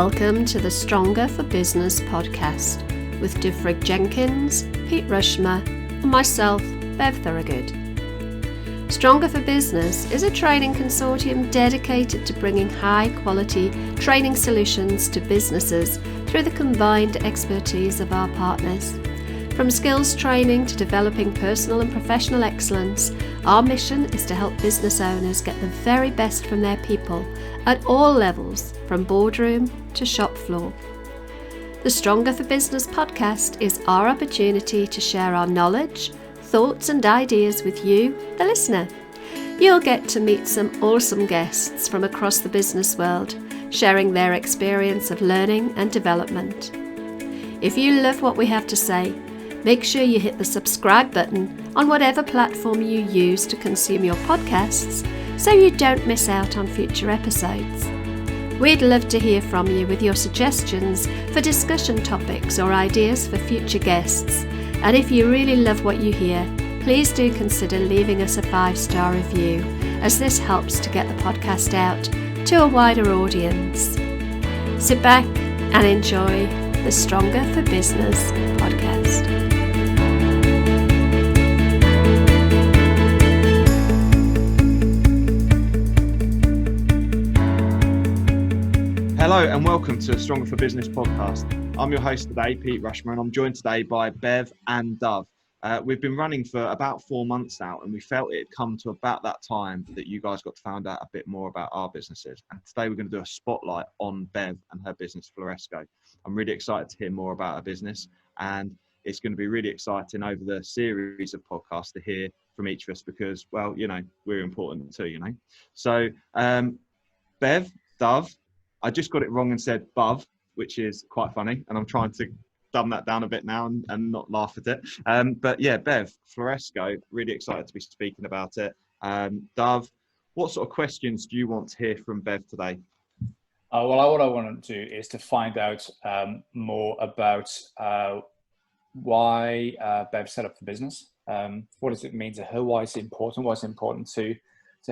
Welcome to the Stronger for Business podcast with Diffrig Jenkins, Pete Rushmer, and myself, Bev Thorogood. Stronger for Business is a training consortium dedicated to bringing high-quality training solutions to businesses through the combined expertise of our partners. From skills training to developing personal and professional excellence, our mission is to help business owners get the very best from their people at all levels, from boardroom to shop floor. The Stronger for Business podcast is our opportunity to share our knowledge, thoughts and ideas with you, the listener. You'll get to meet some awesome guests from across the business world, sharing their experience of learning and development. If you love what we have to say, make sure you hit the subscribe button on whatever platform you use to consume your podcasts so you don't miss out on future episodes. We'd love to hear from you with your suggestions for discussion topics or ideas for future guests. And if you really love what you hear, please do consider leaving us a 5-star review, as this helps to get the podcast out to a wider audience. Sit back and enjoy the Stronger for Business podcast. Hello and welcome to the Stronger for Business podcast. I'm your host today, Pete Rushmer, and I'm joined today by Bev and Dove. We've been running for about 4 months now, and we felt it had come to about that time that you guys got to find out a bit more about our businesses. And today we're going to do a spotlight on Bev and her business, Floresco. I'm really excited to hear more about her business, and it's going to be really exciting over the series of podcasts to hear from each of us because, well, you know, we're important too, you know. So, Bev, Dove, I just got it wrong and said Bev, which is quite funny, and I'm trying to dumb that down a bit now and not laugh at it. But yeah, Bev, Floresco, really excited to be speaking about it. Dove, what sort of questions do you want to hear from Bev today? What I want to do is to find out more about why Bev set up the business. What does it mean to her? Why is it important? Why is it important to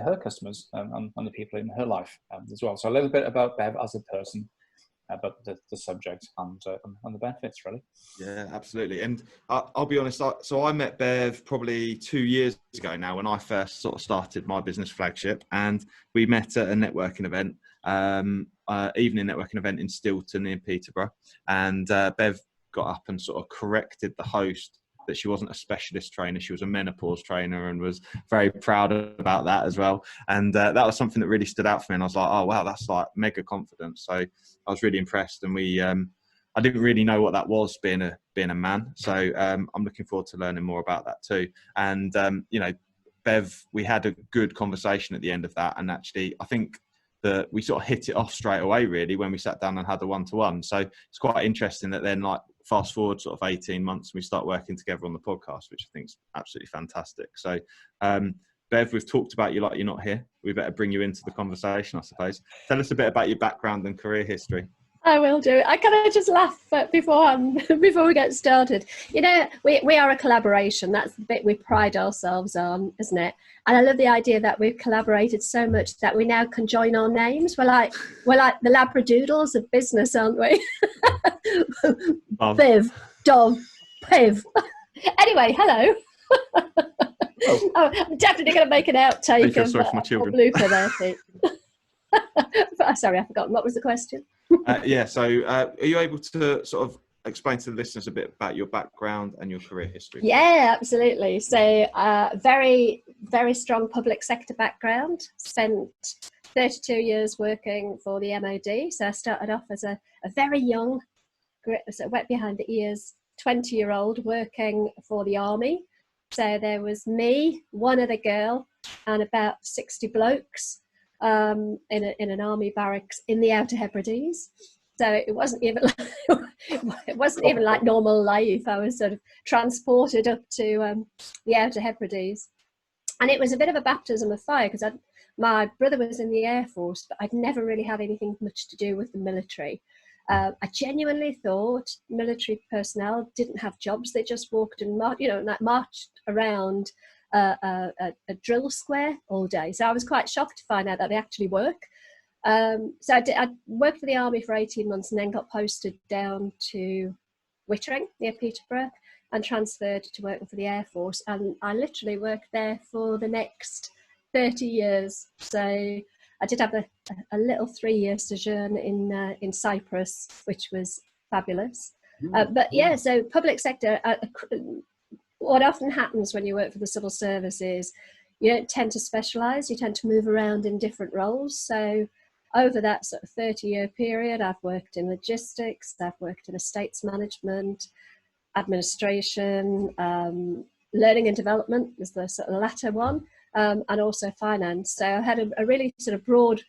her customers and the people in her life as well? So a little bit about Bev as a person, about the subject and the benefits, really. Yeah, absolutely. And I'll be honest, so I met Bev probably 2 years ago now when I first sort of started my business Flagship, and we met at a networking event, evening networking event in Stilton near Peterborough, and Bev got up and sort of corrected the host that she wasn't a specialist trainer, she was a menopause trainer, and was very proud about that as well. And that was something that really stood out for me. And I was like, oh, wow, that's like mega confidence. So I was really impressed. And I didn't really know what that was, being a man. So I'm looking forward to learning more about that too. And, you know, Bev, we had a good conversation at the end of that. And actually, I think that we sort of hit it off straight away, really, when we sat down and had a one-to-one. So it's quite interesting that then, like, fast forward sort of 18 months, we start working together on the podcast, which I think is absolutely fantastic. So, Bev, we've talked about you like you're not here. We better bring you into the conversation, I suppose. Tell us a bit about your background and career history. I will do. I kind of just laugh before we get started. You know, we are a collaboration. That's the bit we pride ourselves on, isn't it? And I love the idea that we've collaborated so much that we now can join our names. We're like the labradoodles of business, aren't we? Bev, Dove, Pev. Anyway, hello. Oh, I'm definitely going to make an outtake of my children. Blooper there, Pete. Sorry, I've forgotten. What was the question? So are you able to sort of explain to the listeners a bit about your background and your career history? Yeah, absolutely. So very, very strong public sector background. Spent 32 years working for the MOD. So I started off as a very young, wet behind the ears, 20-year-old working for the army. So there was me, one other girl, and about 60 blokes in an army barracks in the Outer Hebrides. So it wasn't even like normal life. I was sort of transported up to the Outer Hebrides, and it was a bit of a baptism of fire because my brother was in the Air Force, but I'd never really had anything much to do with the military. I genuinely thought military personnel didn't have jobs; they just walked and marched around a drill square all day. So I was quite shocked to find out that they actually work. So I worked for the army for 18 months and then got posted down to Wittering near Peterborough and transferred to working for the Air Force. And I literally worked there for the next 30 years. So I did have a little 3-year sojourn in Cyprus, which was fabulous. But yeah, so public sector, what often happens when you work for the civil service is you don't tend to specialise, you tend to move around in different roles. So over that sort of 30-year period, I've worked in logistics, I've worked in estates management, administration, learning and development is the sort of latter one, and also finance. So I had a really sort of broad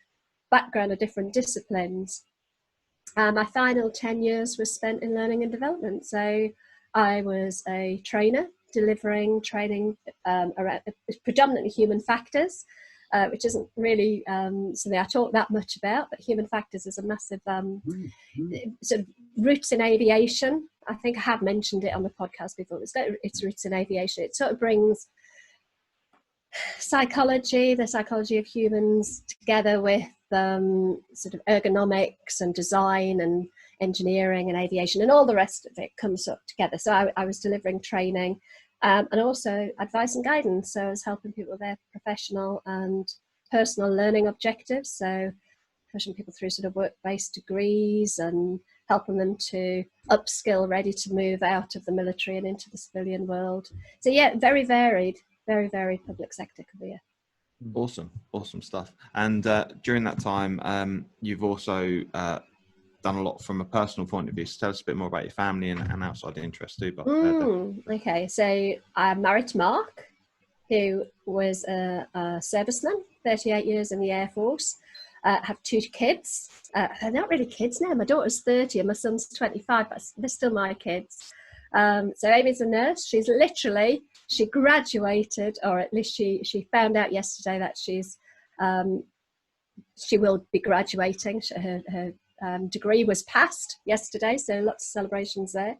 background of different disciplines. My final 10 years was spent in learning and development. So I was a trainer delivering training around predominantly human factors, which isn't really something I talk that much about, but human factors is a massive sort of roots in aviation. I think I have mentioned it on the podcast before. It's roots in aviation. It sort of brings the psychology of humans together with sort of ergonomics and design and engineering and aviation, and all the rest of it comes up together. So I was delivering training and also advice and guidance. So I was helping people with their professional and personal learning objectives. So pushing people through sort of work-based degrees and helping them to upskill, ready to move out of the military and into the civilian world. So yeah, very varied, very varied public sector career. Awesome stuff. And during that time, you've also done a lot from a personal point of view. So tell us a bit more about your family and outside interests too. But okay, so I'm married to Mark, who was a serviceman, 38 years in the Air Force. Have 2 kids. They're not really kids now. My daughter's 30 and my son's 25, but they're still my kids. So Amy's a nurse. She graduated, or at least she found out yesterday that she will be graduating. Her degree was passed yesterday, so lots of celebrations there.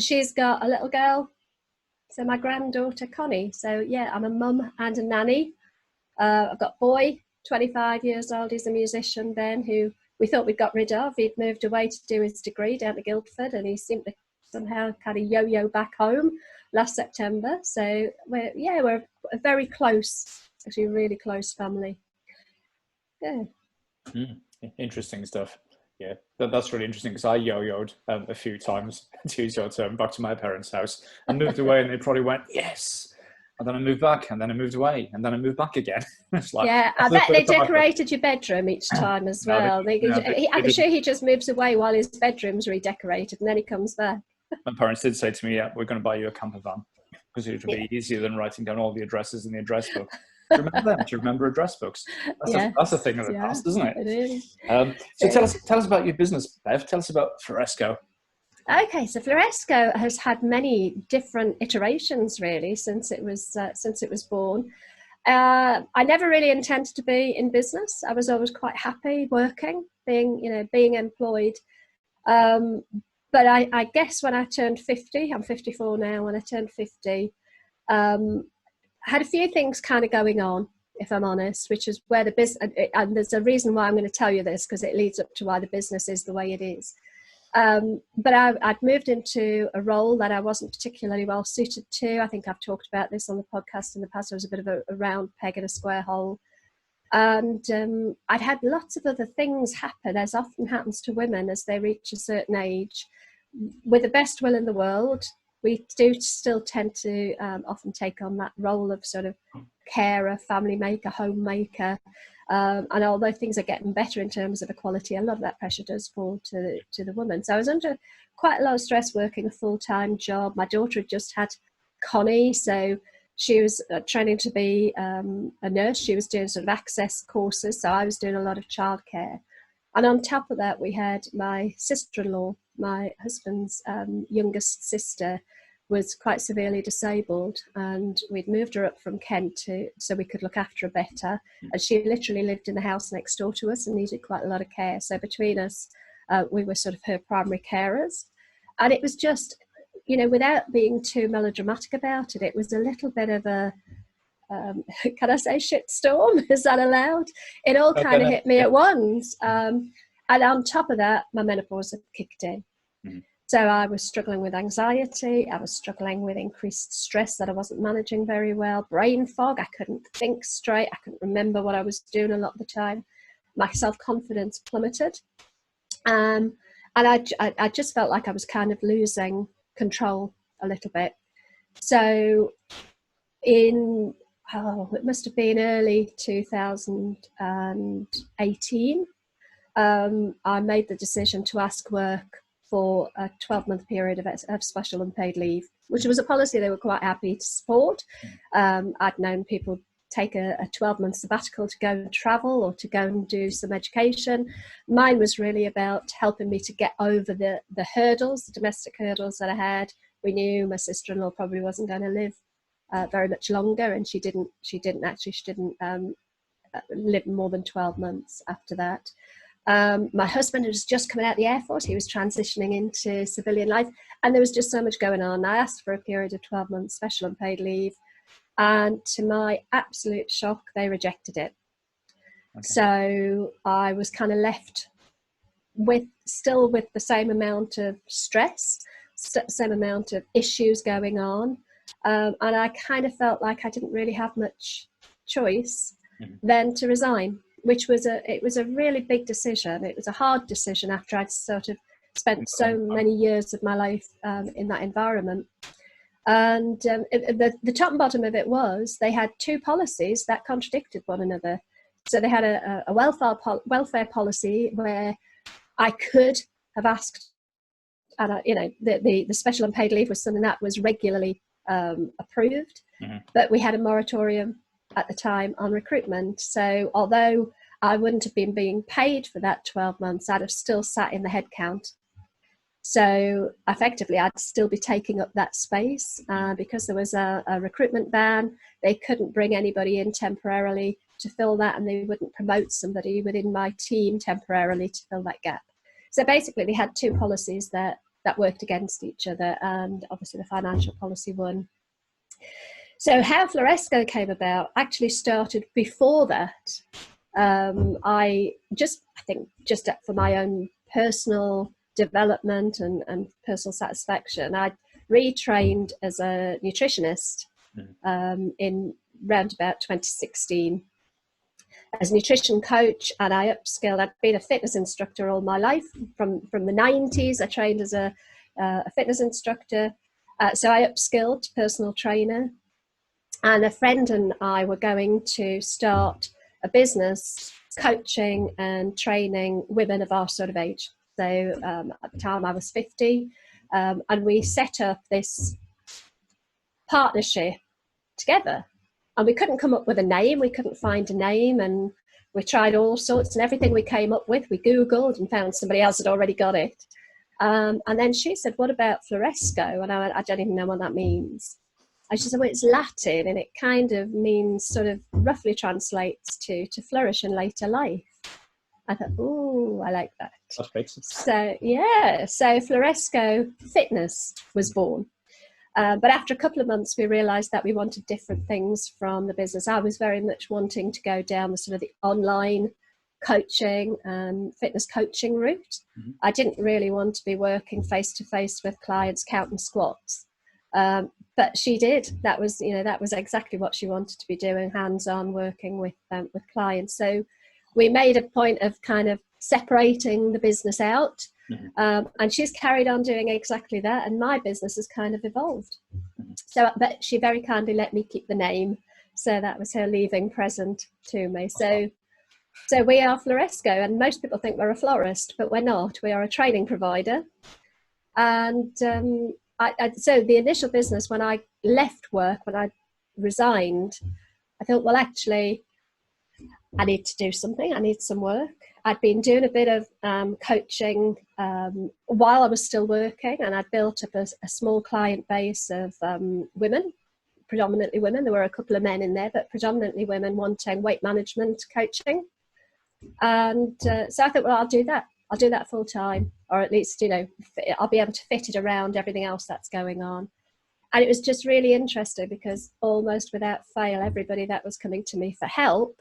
She's got a little girl, so my granddaughter Connie. So yeah, I'm a mum and a nanny. I've got a boy, 25 years old. He's a musician then, who we thought we'd got rid of. He'd moved away to do his degree down to Guildford, and he seemed to somehow kind of yo-yo back home last September. So we're a very close, actually really close family. Yeah. Interesting stuff. Yeah, that's really interesting, because I yo-yoed a few times, to use your term, back to my parents' house. I moved away and they probably went, yes. And then I moved back, and then I moved away, and then I moved back again. It's like, yeah, I bet they decorated your bedroom each time as well. I'm sure he just moves away while his bedroom's redecorated, and then he comes back. My parents did say to me, yeah, we're going to buy you a camper van, because it would be easier than writing down all the addresses in the address book. Do you remember them? Do you remember address books? That's a thing of the past, isn't it? It is. So tell us about your business, Bev. Tell us about Floresco. Okay, so Floresco has had many different iterations really since it was born. I never really intended to be in business. I was always quite happy working, being employed. But I guess when I turned 50, I'm 54 now. When I turned 50, I had a few things kind of going on, if I'm honest, which is where the business, and there's a reason why I'm going to tell you this, because it leads up to why the business is the way it is. But I'd moved into a role that I wasn't particularly well suited to. I think I've talked about this on the podcast in the past. I was a bit of a round peg in a square hole. And I'd had lots of other things happen, as often happens to women as they reach a certain age. With the best will in the world, we do still tend to often take on that role of sort of carer, family maker, homemaker. And although things are getting better in terms of equality, a lot of that pressure does fall to the woman. So I was under quite a lot of stress working a full-time job. My daughter had just had Connie, so she was training to be a nurse. She was doing sort of access courses, so I was doing a lot of childcare. And on top of that, we had my sister-in-law, my husband's youngest sister, was quite severely disabled, and we'd moved her up from Kent so we could look after her better. And she literally lived in the house next door to us and needed quite a lot of care. So between us, we were sort of her primary carers. And it was just, without being too melodramatic about it, it was a little bit of a can I say shitstorm? Is that allowed? It all kind of hit me at once. And on top of that, my menopause had kicked in. So I was struggling with anxiety. I was struggling with increased stress that I wasn't managing very well. Brain fog. I couldn't think straight. I couldn't remember what I was doing a lot of the time. My self-confidence plummeted. And I just felt like I was kind of losing control a little bit. So it must have been early 2018, I made the decision to ask work for a 12-month period of special unpaid leave, which was a policy they were quite happy to support. I'd known people take a 12-month sabbatical to go and travel or to go and do some education. Mine was really about helping me to get over the hurdles, the domestic hurdles that I had. We knew my sister-in-law probably wasn't going to live very much longer, and she didn't live more than 12 months after that. My husband was just coming out of the Air Force. He was transitioning into civilian life, and there was just so much going on. I asked for a period of 12 months special unpaid leave, and to my absolute shock, they rejected it. Okay. So I was kind of left with the same amount of stress, same amount of issues going on, and I kind of felt like I didn't really have much choice then to resign, which was it was a really big decision. It was a hard decision after I'd sort of spent so many years of my life in that environment. And the top and bottom of it was they had two policies that contradicted one another. So they had a welfare policy where I could have asked, and the special unpaid leave was something that was regularly approved, but we had a moratorium at the time on recruitment. So although I wouldn't have been being paid for that 12 months, I'd have still sat in the head count. So effectively, I'd still be taking up that space because there was a recruitment ban. They couldn't bring anybody in temporarily to fill that, and they wouldn't promote somebody within my team temporarily to fill that gap. So basically, they had two policies that worked against each other, and obviously the financial policy won. So how Floresco came about actually started before that. I think just for my own personal development and personal satisfaction, I retrained as a nutritionist in round about 2016 as a nutrition coach, and I upskilled. I'd been a fitness instructor all my life. From the 90s, I trained as a fitness instructor. So I upskilled to personal trainer. And a friend and I were going to start a business coaching and training women of our sort of age. So at the time I was 50, and we set up this partnership together. And we couldn't come up with a name. We couldn't find a name. And we tried all sorts, and everything we came up with, we Googled and found somebody else had already got it. And then she said, what about Floresco? And I went, I don't even know what that means. I just said, well, it's Latin, and it kind of means, sort of roughly translates to flourish in later life. I thought, oh, I like that. That's great. So Floresco Fitness was born. But after a couple of months, we realised that we wanted different things from the business. I was very much wanting to go down the sort of the online coaching and fitness coaching route. I didn't really want to be working face-to-face with clients counting squats. But she did. That was exactly what she wanted to be doing, hands-on, working with clients. So we made a point of kind of separating the business out, and she's carried on doing exactly that. And my business has kind of evolved. So, but she very kindly let me keep the name. So that was her leaving present to me. So we are Floresco, and most people think we're a florist, but we're not. We are a training provider, and so the initial business, when I left work, when I resigned, I thought, well, actually, I need to do something. I need some work. I'd been doing a bit of coaching while I was still working, and I'd built up a small client base of women, predominantly women. There were a couple of men in there, but predominantly women wanting weight management coaching. And so I thought, well, I'll do that. I'll do that full time, or at least, I'll be able to fit it around everything else that's going on. And it was just really interesting because almost without fail, everybody that was coming to me for help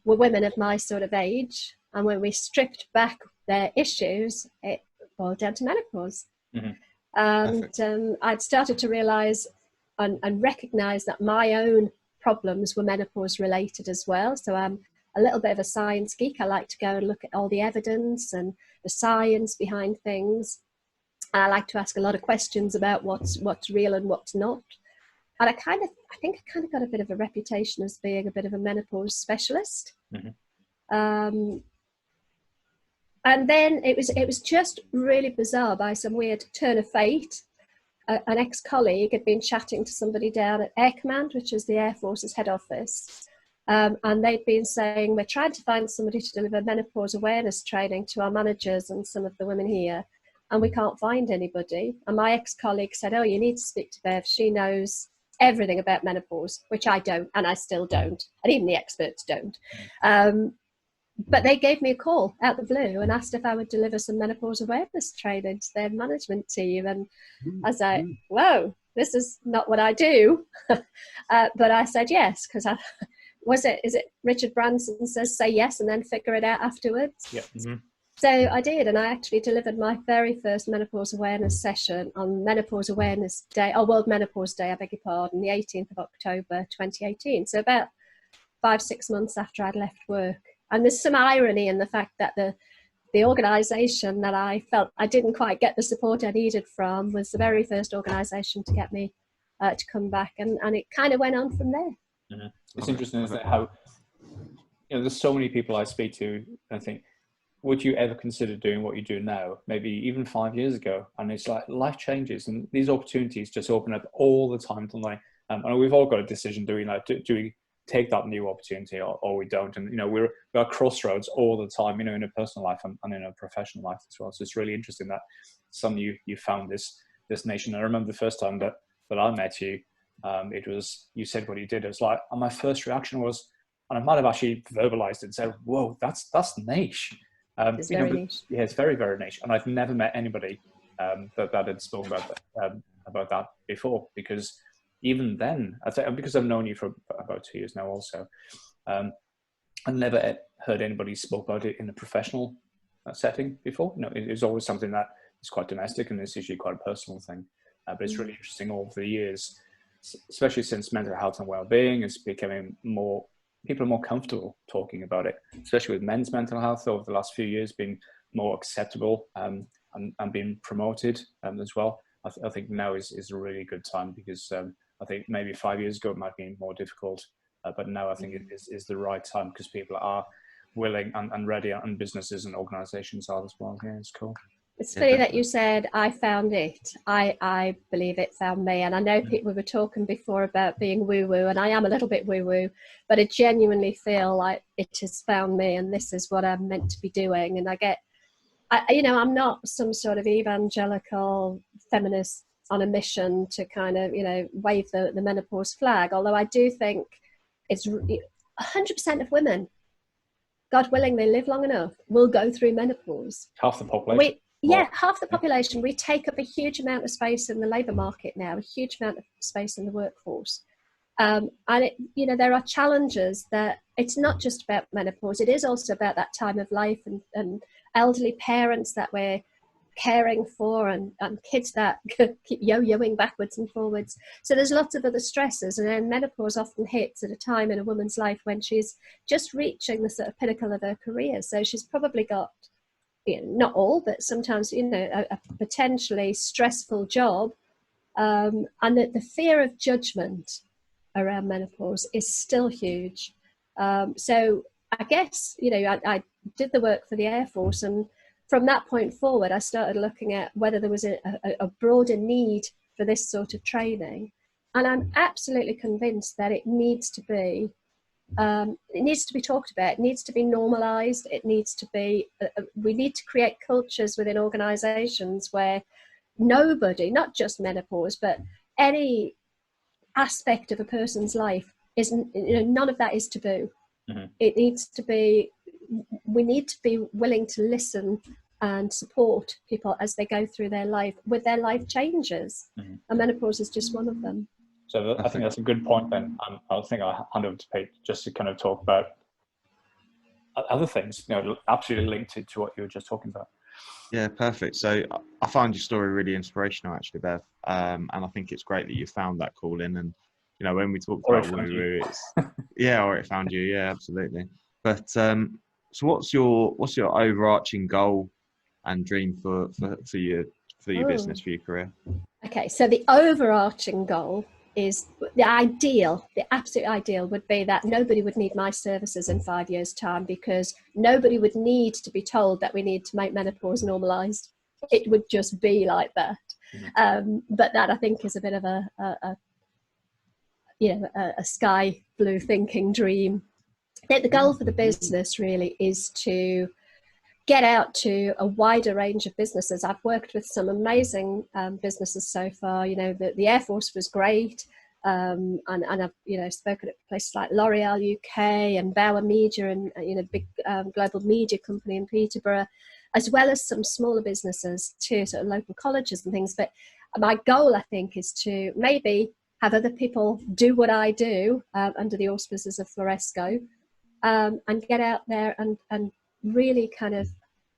were women of my sort of age. And when we stripped back their issues, it boiled down to menopause. Mm-hmm. And I'd started to realise and recognise that my own problems were menopause related as well. So I'm a little bit of a science geek. I like to go and look at all the evidence and the science behind things. I like to ask a lot of questions about what's real and what's not. And I think I kind of got a bit of a reputation as being a bit of a menopause specialist. Mm-hmm. And then it was just really bizarre. By some weird turn of fate, an ex-colleague had been chatting to somebody down at Air Command, which is the Air Force's head office. And they'd been saying, we're trying to find somebody to deliver menopause awareness training to our managers and some of the women here, and we can't find anybody. And my ex-colleague said, oh, you need to speak to Bev. She knows everything about menopause, which I don't, and I still don't, and even the experts don't. But they gave me a call out the blue and asked if I would deliver some menopause awareness training to their management team. And I was like, whoa, this is not what I do. But I said yes, because is it Richard Branson says, say yes and then figure it out afterwards? Yeah. Mm-hmm. So I did, and I actually delivered my very first menopause awareness session on Menopause Awareness Day, World Menopause Day, I beg your pardon, the 18th of October 2018. So about 5-6 months after I'd left work. And there's some irony in the fact that the organisation that I felt I didn't quite get the support I needed from was the very first organisation to get me to come back. And it kind of went on from there. Mm-hmm. It's interesting, isn't it, how, there's so many people I speak to, and I think, would you ever consider doing what you do now? Maybe even 5 years ago. And it's like life changes and these opportunities just open up all the time, don't they? And we've all got a decision, do we take that new opportunity or we don't? And we're at crossroads all the time, in a personal life and in a professional life as well. So it's really interesting that you found this nation. I remember the first time that I met you, it was, you said what you did. It was like, and my first reaction was, and I might have actually verbalized it and said, whoa, that's niche. It's very niche. Yeah, it's very, very niche. And I've never met anybody that had spoken about that before, because even then, because I've known you for about 2 years now also, I never heard anybody spoke about it in a professional setting before. It's always something that is quite domestic and it's usually quite a personal thing. But it's really interesting over the years, especially since mental health and well-being is becoming people are more comfortable talking about it, especially with men's mental health over the last few years being more acceptable and being promoted as well. I think now is a really good time, because I think maybe 5 years ago it might be more difficult, but now I think it is the right time, because people are willing and ready, and businesses and organizations are as well. Yeah, it's cool. It's funny that you said I found it. I believe it found me. And I know we were talking before about being woo-woo, and I am a little bit woo-woo, but I genuinely feel like it has found me, and this is what I'm meant to be doing. And I'm not some sort of evangelical feminist on a mission to kind of, wave the menopause flag, although I do think it's 100% of women, God willing, they live long enough, will go through menopause. Half the population. Half the population. We take up a huge amount of space in the labour market now, a huge amount of space in the workforce. And there are challenges that it's not just about menopause. It is also about that time of life and elderly parents that we're caring for, and kids that keep yo-yoing backwards and forwards. So there's lots of other stresses, and then menopause often hits at a time in a woman's life when she's just reaching the sort of pinnacle of her career. So she's probably got, not all, but sometimes, a potentially stressful job. And the fear of judgment around menopause is still huge. So I guess, I did the work for the Air Force, and from that point forward, I started looking at whether there was a broader need for this sort of training. And I'm absolutely convinced that it needs to be talked about. It needs to be normalized. It needs to be, we need to create cultures within organizations where nobody, not just menopause, but any aspect of a person's life none of that is taboo. Mm-hmm. It needs to be, we need to be willing to listen and support people as they go through their life with their life changes. Mm-hmm. And menopause is just one of them. So I think that's a good point then. I think I'll hand over to Pete just to kind of talk about other things, absolutely linked to what you were just talking about. Yeah, perfect. So I find your story really inspirational, actually, Bev. And I think it's great that you found that calling. And when we talked about woo-woo, or it found you. Yeah, absolutely. But so what's your overarching goal and dream for your business, for your career? Okay, so the overarching goal is the absolute ideal would be that nobody would need my services in 5 years' time, because nobody would need to be told that we need to make menopause normalised. It would just be like that. But that, I think, is a bit of a sky blue thinking dream. I think the goal for the business really is to get out to a wider range of businesses. I've worked with some amazing businesses so far. The Air Force was great, and I've spoken at places like L'Oreal UK and Bauer Media, and big global media company in Peterborough, as well as some smaller businesses too, sort of local colleges and things. But my goal, I think, is to maybe have other people do what I do under the auspices of Floresco, and get out there and really kind of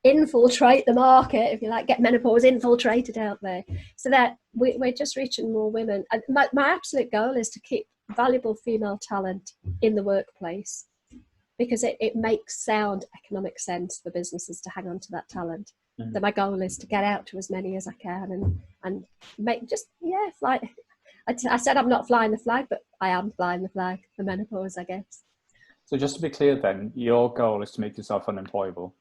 infiltrate the market, if you like, get menopause infiltrated out there, so that we're just reaching more women. And my absolute goal is to keep valuable female talent in the workplace, because it makes sound economic sense for businesses to hang on to that talent. So my goal is to get out to as many as I can and make fly. I said I'm not flying the flag, but I am flying the flag for menopause, I guess. So just to be clear then, your goal is to make yourself unemployable.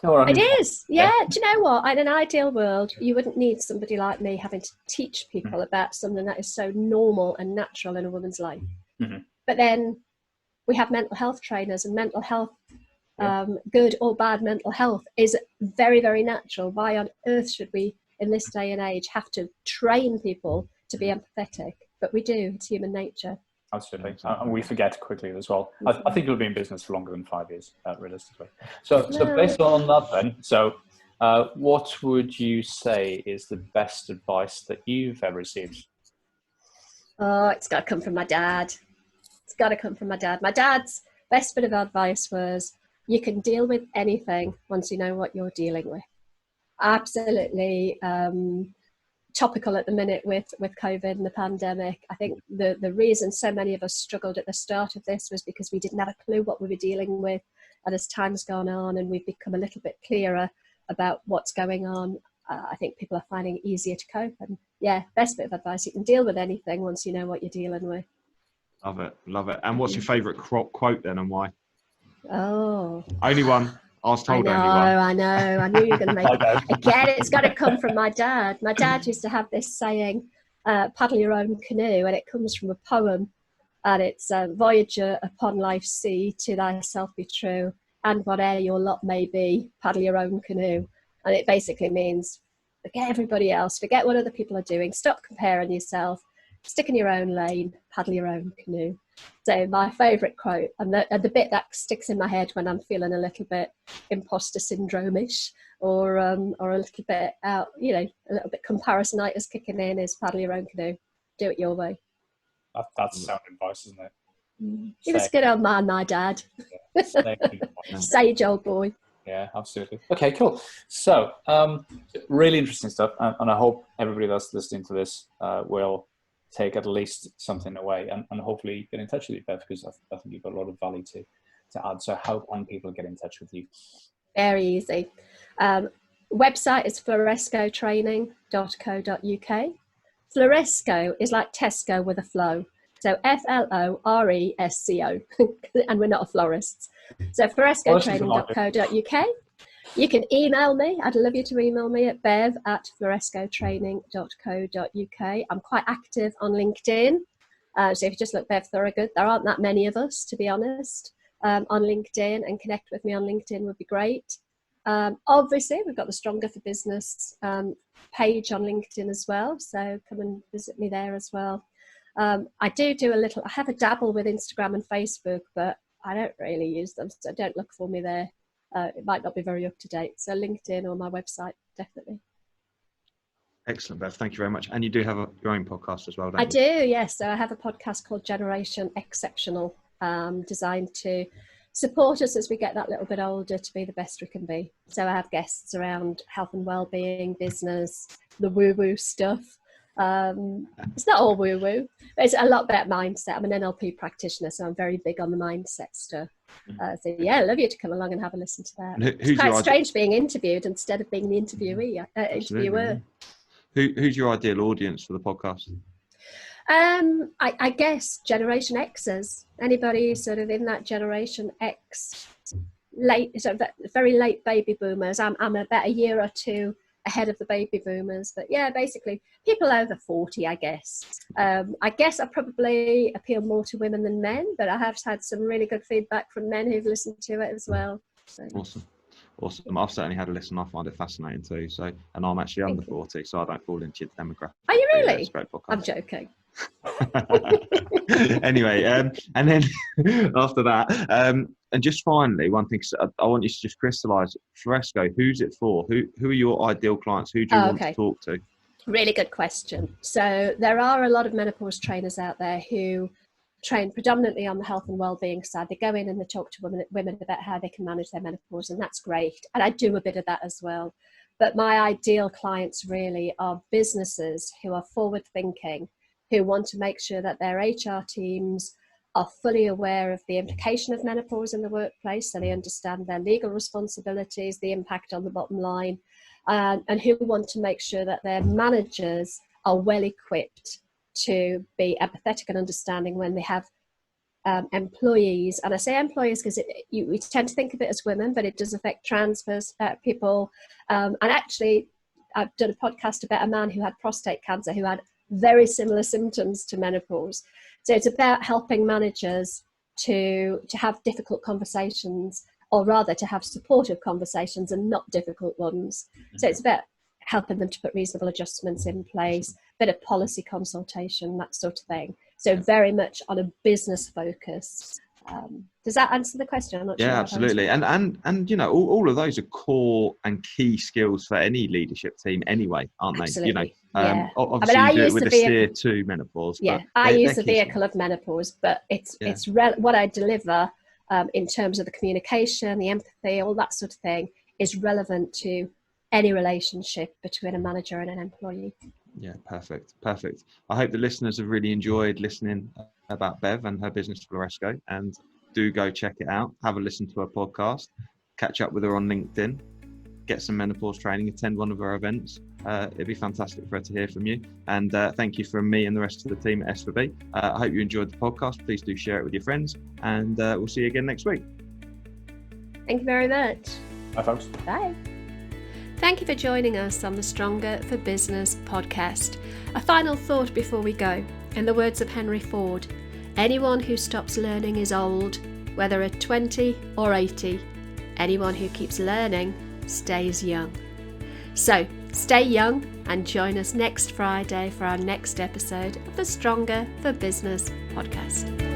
It is, yeah. Do you know what? In an ideal world, you wouldn't need somebody like me having to teach people about something that is so normal and natural in a woman's life. But then we have mental health trainers, and mental health, good or bad mental health, is very, very natural. Why on earth should we, in this day and age, have to train people to be empathetic? But we do. It's human nature. Absolutely. And we forget quickly as well. I think you'll be in business for longer than 5 years, realistically. So based on that then, what would you say is the best advice that you've ever received? Oh, it's got to come from my dad. It's got to come from my dad. My dad's best bit of advice was, you can deal with anything once you know what you're dealing with. Absolutely topical at the minute with COVID and the pandemic. I think the reason so many of us struggled at the start of this was because we didn't have a clue what we were dealing with. And as time's gone on and we've become a little bit clearer about what's going on, I think people are finding it easier to cope. And best bit of advice, you can deal with anything once you know what you're dealing with. Love it. And what's your favourite quote then, and why? Oh, only one. I was told only one. I know. I knew you were going to make it. Again, it's got to come from my dad. My dad used to have this saying, paddle your own canoe, and it comes from a poem, and it's Voyager upon life's sea, to thyself be true, and whate'er your lot may be, paddle your own canoe. And it basically means, forget everybody else, forget what other people are doing, stop comparing yourself, stick in your own lane, paddle your own canoe. So my favourite quote, and the bit that sticks in my head when I'm feeling a little bit imposter syndrome-ish, or a little bit out, a little bit comparisonitis kicking in, is paddle your own canoe, do it your way. That's sound advice, isn't it? He was a good old man, my dad. Sage old boy. Yeah, absolutely. Okay, cool. So, really interesting stuff, and I hope everybody that's listening to this will take at least something away, and hopefully get in touch with you, Bev, because I think you've got a lot of value to add. So how can people get in touch with you? Very easy. Website is florescotraining.co.uk. Floresco is like Tesco with a flow. So FLORESCO, and we're not a florists. So florescotraining.co.uk. You can email me. I'd love you to email me at bev@florescotraining.co.uk. I'm quite active on LinkedIn. So if you just look Bev Thorogood, there aren't that many of us, to be honest, on LinkedIn, and connect with me on LinkedIn would be great. Obviously, we've got the Stronger for Business page on LinkedIn as well. So come and visit me there as well. I have a dabble with Instagram and Facebook, but I don't really use them, so don't look for me there. it might not be very up to date. So LinkedIn or my website, definitely. Excellent, Bev. Thank you very much. And you do have your own podcast as well, don't you? I do, yes. So I have a podcast called Generation Exceptional, designed to support us as we get that little bit older to be the best we can be. So I have guests around health and well-being, business, the woo-woo stuff. It's not all woo-woo, but it's a lot about mindset. I'm an NLP practitioner, so I'm very big on the mindset stuff. So yeah, I'd love you to come along and have a listen to that. It's quite strange being interviewed instead of being the interviewer. Yeah. Who's your ideal audience for the podcast? I guess Generation X's. Anybody sort of in that Generation X, very late baby boomers. I'm about a year or two ahead of the baby boomers, but yeah, basically people over 40, I guess. I guess I probably appeal more to women than men, but I have had some really good feedback from men who've listened to it as well. So. Awesome. I've certainly had a listen. I find it fascinating too. So, and I'm actually under 40, so I don't fall into your demographic. Are you really? Yeah, it's a great podcast. I'm joking. Anyway, and then after that, and just finally, one thing I want you to just crystallise: Floresco, who's it for? Who are your ideal clients? Who do you want to talk to? Really good question. So there are a lot of menopause trainers out there who train predominantly on the health and well-being side. They go in and they talk to women about how they can manage their menopause, and that's great. And I do a bit of that as well. But my ideal clients really are businesses who are forward-thinking, who want to make sure that their HR teams are fully aware of the implication of menopause in the workplace, so they understand their legal responsibilities, the impact on the bottom line, and who want to make sure that their managers are well equipped to be empathetic and understanding when they have employees. And I say employees because we tend to think of it as women, but it does affect trans people. And actually, I've done a podcast about a man who had prostate cancer who had very similar symptoms to menopause. So it's about helping managers to have difficult conversations, or rather to have supportive conversations and not difficult ones. So it's about helping them to put reasonable adjustments in place, bit of policy consultation, that sort of thing. So very much on a business focus. Does that answer the question? I'm not sure. Yeah, absolutely. And you know, all of those are core and key skills for any leadership team anyway, aren't absolutely. They? You know, I obviously mean, I you do use it with the steer to menopause. Yeah, I use the vehicle of menopause, but it's what I deliver in terms of the communication, the empathy, all that sort of thing is relevant to any relationship between a manager and an employee. Yeah, perfect. I hope the listeners have really enjoyed listening about Bev and her business Floresco, and do go check it out. Have a listen to her podcast, catch up with her on LinkedIn, get some menopause training, attend one of her events. It'd be fantastic for her to hear from you. And thank you from me and the rest of the team at S4B. I hope you enjoyed the podcast. Please do share it with your friends, and we'll see you again next week. Thank you very much. Bye, folks. Bye. Thank you for joining us on the Stronger for Business podcast. A final thought before we go. In the words of Henry Ford, anyone who stops learning is old, whether at 20 or 80. Anyone who keeps learning stays young. So stay young and join us next Friday for our next episode of the Stronger for Business podcast.